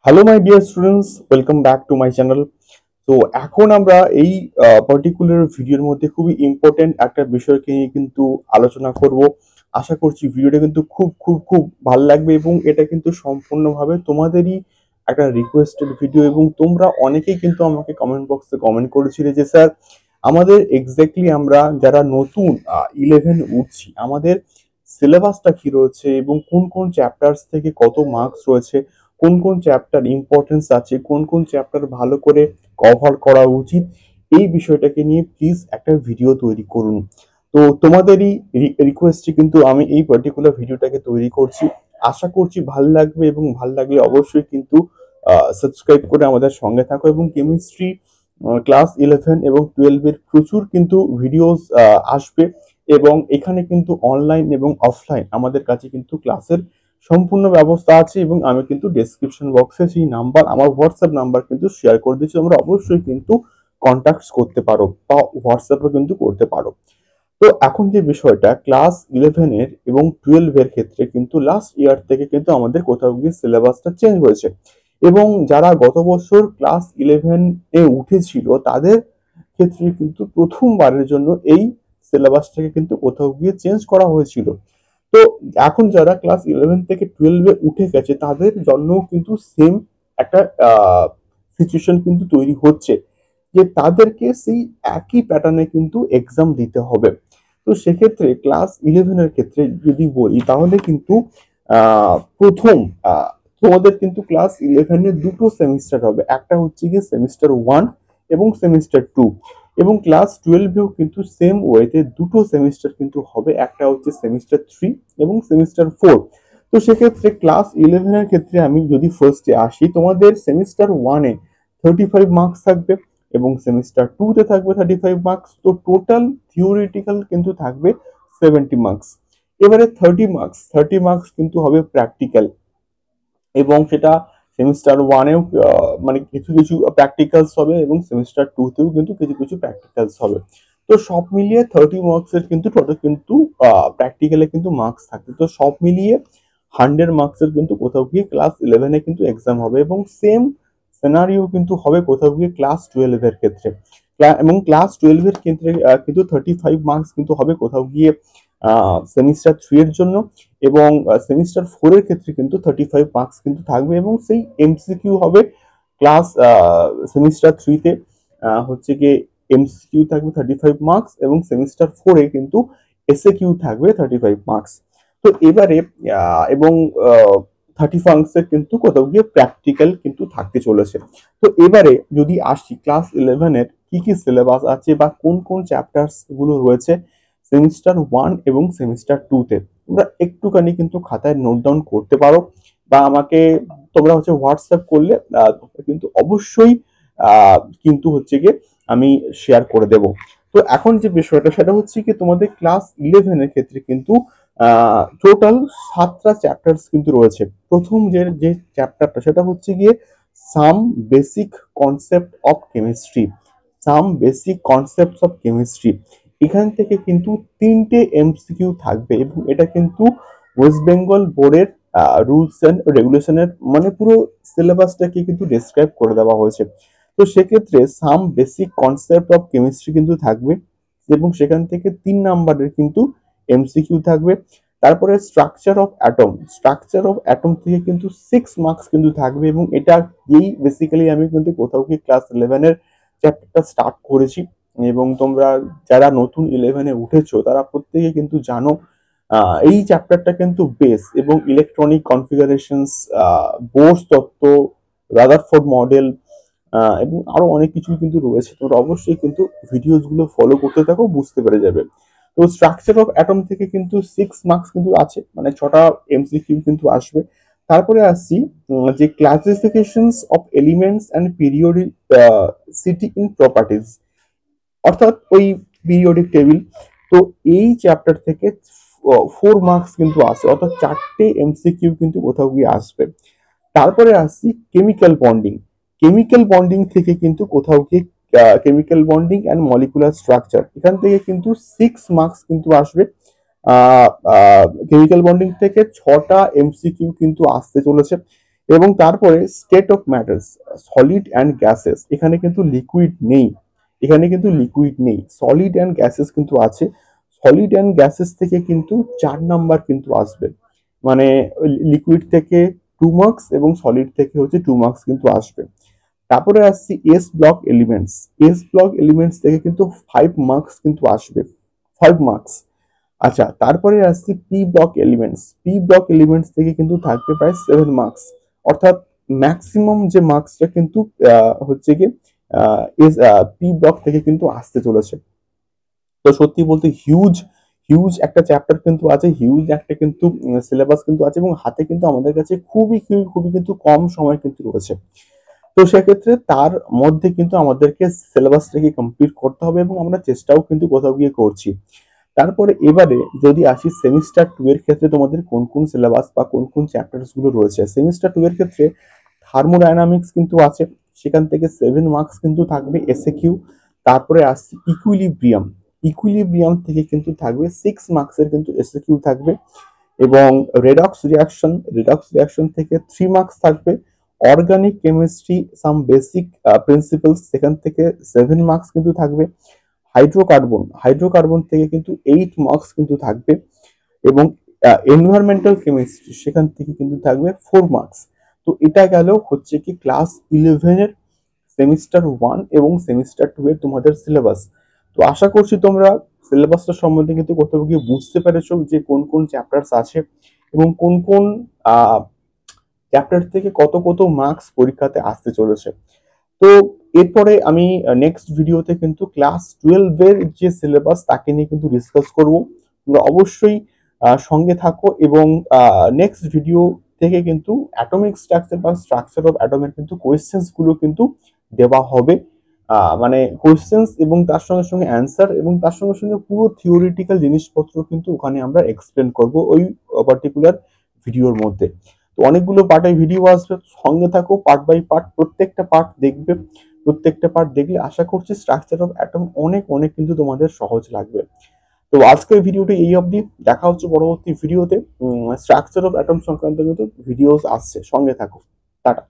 Hello my dear students, welcome back to my channel. তো এখন আমরা এই পার্টিকুলার ভিডিওর মধ্যে খুবই ইম্পর্টেন্ট একটা বিষয়কে নিয়ে কিন্তু আলোচনা করব। আশা করছি ভিডিওটা কিন্তু খুব খুব খুব ভালো লাগবে এবং এটা কিন্তু সম্পূর্ণভাবে তোমাদেরই একটা রিকোয়েস্টেড ভিডিও। এবং তোমরা অনেকেই কিন্তু আমাকে কমেন্ট বক্সে কমেন্ট করেছিলে যে স্যার আমাদের এক্স্যাক্টলি আমরা যারা নতুন 11 উঠছি আমাদের সিলেবাসটা কি রয়েছে এবং কোন কোন চ্যাপ্টার্স থেকে কত মার্কস রয়েছে, কোন কোন চ্যাপ্টার ইম্পর্টেন্স আছে, কোন কোন চ্যাপ্টার ভালো করে কভার করা উচিত, এই বিষয়টাকে নিয়ে প্লিজ একটা ভিডিও তৈরি করুন। তো তোমাদেরই রিকোয়েস্টে কিন্তু আমি এই পার্টিকুলার ভিডিওটাকে তৈরি করছি। আশা করছি ভালো লাগবে এবং ভালো লাগলে অবশ্যই কিন্তু সাবস্ক্রাইব করে আমাদের সঙ্গে থাকো। এবং কেমিস্ট্রি ক্লাস 11 এবং 12 এর প্রচুর কিন্তু ভিডিওস আসবে এবং এখানে কিন্তু অনলাইন এবং অফলাইন আমাদের কাছে কিন্তু ক্লাসের সম্পূর্ণ ব্যবস্থা আছে। এবং আমি কিন্তু ডেসক্রিপশন বক্সে সেই নাম্বার, আমার হোয়াটসঅ্যাপ নাম্বার কিন্তু শেয়ার করে দিচ্ছি। তোমরা অবশ্যই কিন্তু কন্ট্যাক্ট করতে পারো বা হোয়াটসঅ্যাপে কিন্তু করতে পারো। তো এখন যে বিষয়টা ক্লাস 11 এর এবং 12 এর ক্ষেত্রে কিন্তু লাস্ট ইয়ার থেকে কিন্তু আমাদের কোথাও গিয়ে সিলেবাসটা চেঞ্জ হয়েছে। এবং যারা গত বছর ক্লাস 11 এ উঠেছিল তাদের ক্ষেত্রে কিন্তু প্রথমবারের জন্য এই সিলেবাসটাকে কিন্তু কোথাও গিয়ে চেঞ্জ করা হয়েছিল। তো এখন যারা ক্লাস 11 থেকে 12 এ উঠে গেছে তাদের জন্য কিন্তু সেম একটা সিচুয়েশন কিন্তু তৈরি হচ্ছে যে তাদেরকে সেই একই প্যাটার্নে কিন্তু এক্সাম দিতে হবে। তো সেক্ষেত্রে ক্লাস 11 এর ক্ষেত্রে যদি বলি তাহলে কিন্তু প্রথম আহ, তোমাদের কিন্তু ক্লাস 11 এর দুটো সেমিস্টার হবে, একটা হচ্ছে গিয়ে সেমিস্টার 1 এবং সেমিস্টার 2। এবং ক্লাস 12 এও কিন্তু সেম ওয়েতে দুটো সেমিস্টার কিন্তু হবে, একটা হচ্ছে সেমিস্টার 3 এবং সেমিস্টার 4। তো সেক্ষেত্রে ক্লাস 11 এর ক্ষেত্রে আমি যদি ফার্স্টে আসি, তোমাদের সেমিস্টার 1 এ 35 মার্কস থাকবে এবং সেমিস্টার 2 তে থাকবে 35 মার্কস। তো টোটাল থিওরিটিক্যাল কিন্তু থাকবে 70 মার্কস। এবারে 30 মার্কস কিন্তু হবে প্র্যাকটিক্যাল, এবং সেটা সেমিস্টার ওয়ানেও মানে কিছু কিছু প্র্যাকটিক্যালস হবে এবং সেমিস্টার টু তেও কিন্তু কিছু কিছু প্র্যাকটিক্যালস হবে। তো সব মিলিয়ে 30 মার্কস এর কিন্তু টোটাল কিন্তু প্র্যাকটিক্যালে কিন্তু মার্কস থাকে। তো সব মিলিয়ে 100 মার্কস এর কিন্তু কোথাও গিয়ে ক্লাস 11 এ কিন্তু এক্সাম হবে। এবং সেম সিনারিও কিন্তু হবে কোথাও গিয়ে ক্লাস 12 এর ক্ষেত্রে। এবং ক্লাস 12 এর ক্ষেত্রে কিন্তু 35 মার্কস কিন্তু হবে কোথাও গিয়ে সেমিস্টার 3 এর জন্য। এবং সেমিস্টার 4 এর ক্ষেত্রে কিন্তু 35 মার্কস কিন্তু থাকবে এবং সেই এমসিকিউ হবে ক্লাস সেমিস্টার 3 তে হচ্ছে গিয়ে এমসিকিউ থাকবে 35 মার্কস এবং সেমিস্টার 4 এ কিন্তু এসএ কিউ থাকবে 35 মার্কস। তো এবারে এবং 30 মার্কস এর কিন্তু কোথাও গিয়ে প্র্যাকটিক্যাল কিন্তু থাকতে চলেছে। তো এবারে যদি আসি ক্লাস 11 এর কি কি সিলেবাস আছে বা কোন কোন চ্যাপ্টার্স গুলো রয়েছে সেমিস্টার 1 এবং সেমিস্টার 2 তে, তোমরা একটুখানি কিন্তু খাতায় নোট ডাউন করতে পারো বা আমাকে তোমরা হচ্ছে হোয়াটসঅ্যাপ করলে তোমরা কিন্তু অবশ্যই কিন্তু হচ্ছে গিয়ে আমি শেয়ার করে দেব। তো এখন যে বিষয়টা সেটা হচ্ছে কি তোমাদের ক্লাস 11 এর ক্ষেত্রে কিন্তু টোটাল 7টা চ্যাপ্টার্স কিন্তু রয়েছে। প্রথম যে যে চ্যাপ্টারটা সেটা হচ্ছে গিয়ে some basic concept of chemistry. Some basic concepts of chemistry, এখান থেকে কিন্তু 3টে এমসিকিউ থাকবে এবং এটা কিন্তু ওয়েস্ট বেঙ্গল বোর্ডের রুলস এন্ড রেগুলেশনের মানে পুরো সিলেবাসটাকে কিন্তু ডেসক্রাইব করে দেওয়া হয়েছে। তো সেক্ষেত্রে some basic concept of chemistry কিন্তু থাকবে এবং সেখান থেকে 3 নাম্বারের কিন্তু এমসিকিউ থাকবে। তারপরে স্ট্রাকচার অফ অ্যাটম থেকে কিন্তু 6 মার্কস কিন্তু থাকবে এবং এটা দিয়েই বেসিক্যালি আমি কিন্তু কোথাও কি ক্লাস 11 এর চ্যাপ্টারটা স্টার্ট করেছি। এবং তোমরা যারা নতুন 11 এ উঠেছো তারা প্রত্যেকে কিন্তু জানো এই চ্যাপ্টারটা কিন্তু বেস এবং ইলেকট্রনিক কনফিগারেশনস, বোর্স তত্ত্ব, রাদারফোর্ড মডেল এবং আরো অনেক কিছু কিন্তু রয়েছে। তোমরা অবশ্যই কিন্তু ভিডিওস গুলো ফলো করতে থাকো, বুঝতে পেরে যাবে। তো স্ট্রাকচার অফ অ্যাটম থেকে কিন্তু 6 মার্কস কিন্তু আছে, মানে 6টা এমসিকিউ কিন্তু আসবে। তারপরে আসছি যে classifications of elements and periodicity in properties, অর্থাৎ ওই পিরিয়ডিক টেবিল। তো এই চ্যাপ্টার থেকে 4 মার্কস কিন্তু আসে, অর্থাৎ 4টে এমসিকিউ কিন্তু কোথাও গিয়ে আসবে। তারপরে আসছি কেমিক্যাল বন্ডিং। কেমিক্যাল বন্ডিং থেকে কিন্তু কোথাও গিয়ে chemical bonding and molecular structure, এখান থেকে কিন্তু 6 মার্কস কিন্তু আসবে। কেমিক্যাল বন্ডিং থেকে 6টা এমসিকিউ কিন্তু আসতে চলেছে। এবং তারপরে state of matters, solid and gases, এখানে কিন্তু লিকুইড নেই, সলিড অ্যান্ড গ্যাসেস কিন্তু আছে। সলিড অ্যান্ড গ্যাসেস থেকে কিন্তু 4 নাম্বার কিন্তু আসবে, মানে লিকুইড থেকে 2 মার্কস এবং সলিড থেকে হচ্ছে 2 মার্কস কিন্তু আসবে। তারপরে আসছি এস ব্লক এলিমেন্টস থেকে কিন্তু 5 মার্কস কিন্তু আসবে, 5 মার্কস। আচ্ছা, তারপরে আসছি পি ব্লক এলিমেন্টস থেকে কিন্তু থাকবে প্রায় 7 মার্কস। অর্থাৎ ম্যাক্সিমাম যে মার্কসটা কিন্তু হচ্ছে কি পি ব্লক থেকে কিন্তু আসতে চলেছে। তো সত্যি বলতে হিউজ হিউজ একটা চ্যাপ্টার কিন্তু আছে, হিউজ একটা কিন্তু সিলেবাস কিন্তু আছে, এবং হাতে কিন্তু আমাদের কাছে খুবই খুবই খুবই কিন্তু কম সময় কিন্তু রয়েছে। তো সেক্ষেত্রে তার মধ্যে কিন্তু আমাদেরকে সিলেবাসটাকে কমপ্লিট করতে হবে, এবং আমরা চেষ্টাও কিন্তু কোথাও গিয়ে করছি। তারপরে এবারে যদি আসি সেমিস্টার 2 এর ক্ষেত্রে তোমাদের কোন কোন সিলেবাস বা কোন কোন চ্যাপ্টার্স গুলো রয়েছে। সেমিস্টার 2 এর ক্ষেত্রে থার্মোডায়নামিক্স কিন্তু আছে, সেখান থেকে 7 মার্কস কিন্তু থাকবে এসএ কিউ। তারপরে আসছে ইকুইলিব্রিয়াম থেকে কিন্তু থাকবে 6 মার্কসের কিন্তু এসএ কিউ থাকবে। এবং রেডক্স রিয়াকশন থেকে 3 মার্কস থাকবে। Organic chemistry some basic principles, সেখান থেকে 7 মার্কস কিন্তু থাকবে। হাইড্রোকার্বন থেকে কিন্তু 8 মার্কস কিন্তু থাকবে। এবং এনভায়রনমেন্টাল কেমিস্ট্রি, সেখান থেকে কিন্তু থাকবে 4 মার্কস। তো এটা গেল হচ্ছে কি ক্লাস 11-এর সেমিস্টার 1 এবং সেমিস্টার 2 এর তোমাদের সিলেবাস। তো আশা করছি তোমরা সিলেবাসটা সম্বন্ধে কিন্তু কোথাও গিয়ে বুঝতে পেরেছো যে কোন কোন চ্যাপ্টার্স আছে এবং কোন কোন চ্যাপ্টার থেকে কত কত মার্কস পরীক্ষাতে আসতে চলেছে। তো এরপরে আমি নেক্সট ভিডিওতে কিন্তু ক্লাস 12 এর যে সিলেবাস তাকে নিয়ে কিন্তু ডিসকাস করব। তোমরা অবশ্যই সঙ্গে থাকো, এবং নেক্সট ভিডিও থেকে কিন্তু অ্যাটমিক স্ট্রাকচার বা স্ট্রাকচার অফ অ্যাটমের কিন্তু কোয়েশ্চেন্স গুলো কিন্তু দেওয়া হবে। মানে কোয়েশ্চেন্স এবং তার সঙ্গে সঙ্গে অ্যান্সার, এবং তার সঙ্গে সঙ্গে পুরো থিওরিটিক্যাল জিনিসপত্র কিন্তু ওখানে আমরা এক্সপ্লেন করব ওই পার্টিকুলার ভিডিওর মধ্যে। তো অনেকগুলো পার্টের ভিডিও আসবে, সঙ্গে থাকো, পার্ট বাই পার্ট প্রত্যেকটা পার্ট দেখবে। প্রত্যেকটা পার্ট দেখলে আশা করছি স্ট্রাকচার অফ অ্যাটম অনেক অনেক কিন্তু তোমাদের সহজ লাগবে। তো আজকের ভিডিওটি এই অবধি, দেখা হচ্ছে পরবর্তী ভিডিওতে। স্ট্রাকচার অফ অ্যাটম সংক্রান্ত কিন্তু ভিডিওস আসছে, সঙ্গে থাকো। টাটা।